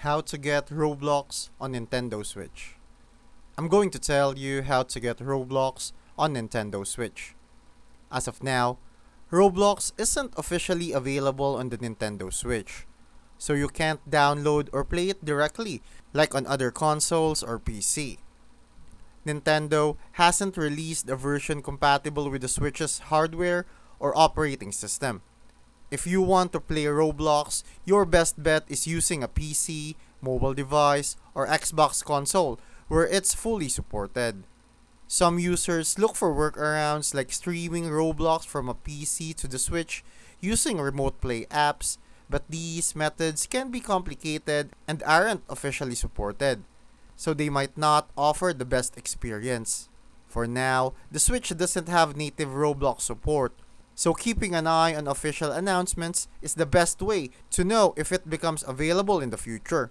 How to get Roblox on Nintendo Switch. I'm going to tell you how to get Roblox on Nintendo Switch. As of now, Roblox isn't officially available on the Nintendo Switch, so you can't download or play it directly like on other consoles or PC. Nintendo hasn't released a version compatible with the Switch's hardware or operating system. If you want to play Roblox, your best bet is using a PC, mobile device, or Xbox console where it's fully supported. Some users look for workarounds like streaming Roblox from a PC to the Switch using remote play apps, but these methods can be complicated and aren't officially supported, so they might not offer the best experience. For now, the Switch doesn't have native Roblox support, so keeping an eye on official announcements is the best way to know if it becomes available in the future.